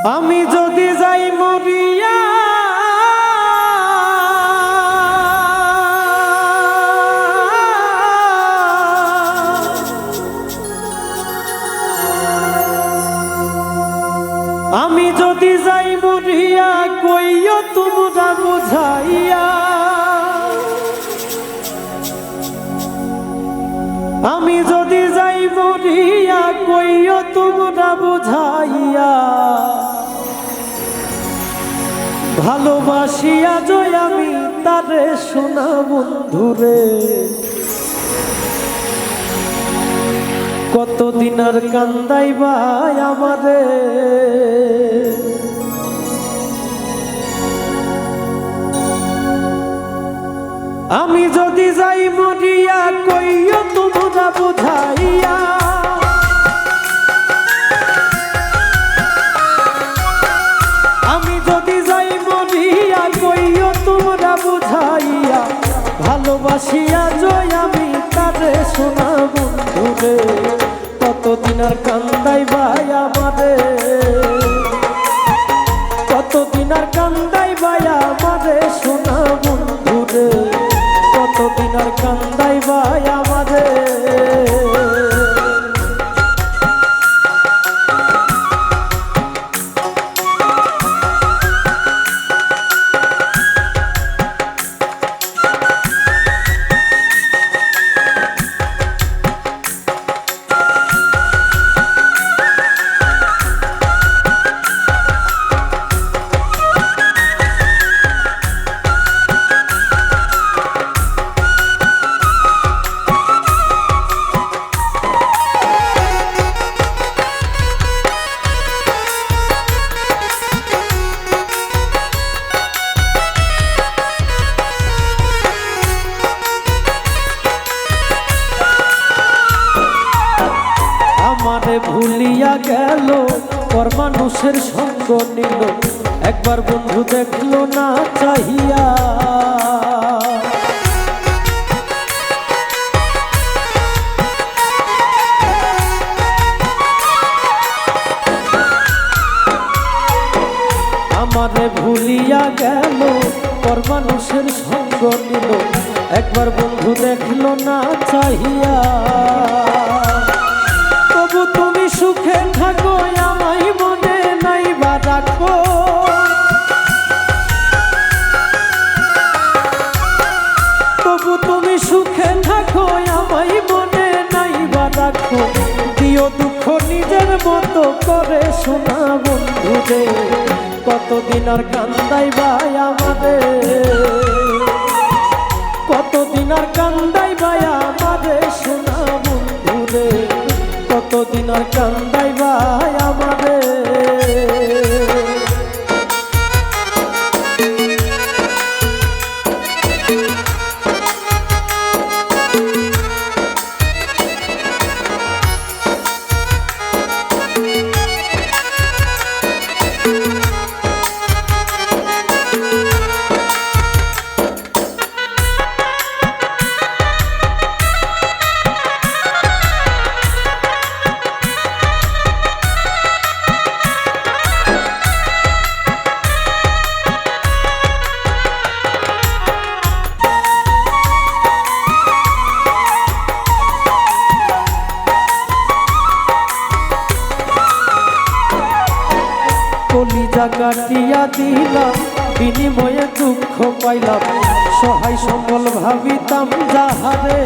আমি যদি যাই মরিয়া আমি যদি যাই মরিয়া কইও তোমরা বুঝাইয়া আমি যদি যাই মরিয়া কইও তোমরা বুঝাইয়া ভালোবাসিয়া জয় আমি তারে সোনা বন্ধুরে কতদিন আর কান্দাইবা আমারে আমি যদি যাই মরিয়া কইও তোমরা বুঝাইয়া আমি যদি যাই মরিয়া কইও তোমরা বুঝাইয়া ভালোবাসিয়া জয় আমি তারে সোনা বন্ধুরে কতদিন আর কান্দাইবা আমারে কতদিন আর কান্দাইবা আমারে সোনা বন্ধুরে কতদিন আর কান্দাইবা আমারে আমারে ভুলিয়া গেল পর মানুষের সঙ্গ নিল একবার বন্ধু দেখলো না চাহিয়া আমারে ভুলিয়া গেল পর মানুষের সঙ্গ নিল একবার বন্ধু দেখলো না চাহিয়া তবু তুমি সুখে থাকো আমায় মনে নাইবা রাখো তবু তুমি সুখে থাকো আমায় মনে নাইবা রাখো দিও দুঃখ নিজের মতো করে সোনা বন্ধুরে কতদিন আর কান্দাইবা আমারে কতদিন আর কান্দাইবা আমারে সোনা বন্ধুরে কতদিন আর কান্দাইবা আমারে কলিজা কাটিয়া দিলাম বিনিময়ে দুঃখ পাইলাম সহায় সম্বল ভাবিতাম যাহারে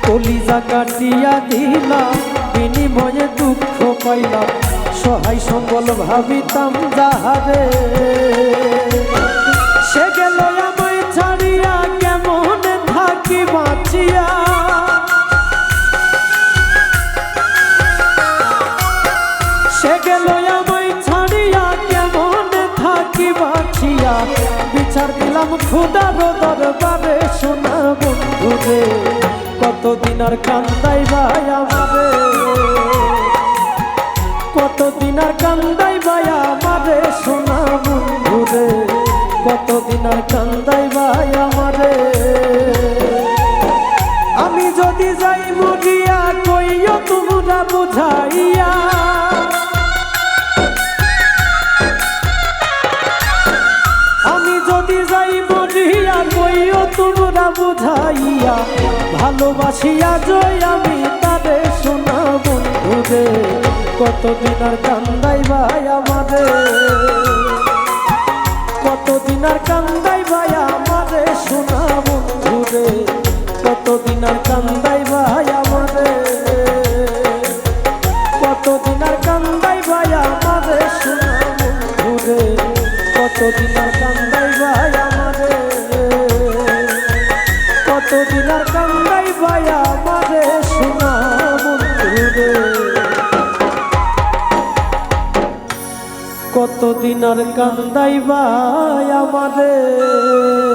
কলিজা কাটিয়া দিলাম বিনিময়ে দুঃখ পাইলাম সহায় সম্বল ভাবিতাম যাহারে সে গেল আমায় ছাড়িয়া কেমন থাকি বাঁচিয়া সে গেল আমায় ছাড়িয়া কেমন থাকি বাঁচিয়া বিচার দিলাম খোদার দরবারে সোনা বন্ধুরে কতদিন আর কান্দাইবা আমারে কতদিন আর কান্দাইবা আমারে সোনা বন্ধুরে কতদিন আর কান্দাইবা ভালোবাসি আজই আমি তারে শোনা বন্ধুরে, কতদিন আর কান্দাই ভাই আমাদের, কতদিন আর কান্দাই ভাই আমাদের শোনা বন্ধুরে, কতদিন আর কান্দাই ভাই আমাদের, কতদিন আর কান্দাই ভাই আমাদের শোনা বন্ধুরে, কতদিন আর কান্দাই ভাই আমাদের, কতদিন আর কান্দাই ভাই আমাদের শোনা বন্ধুরে, কতদিন আর কান্দাই ভাই আমাদের।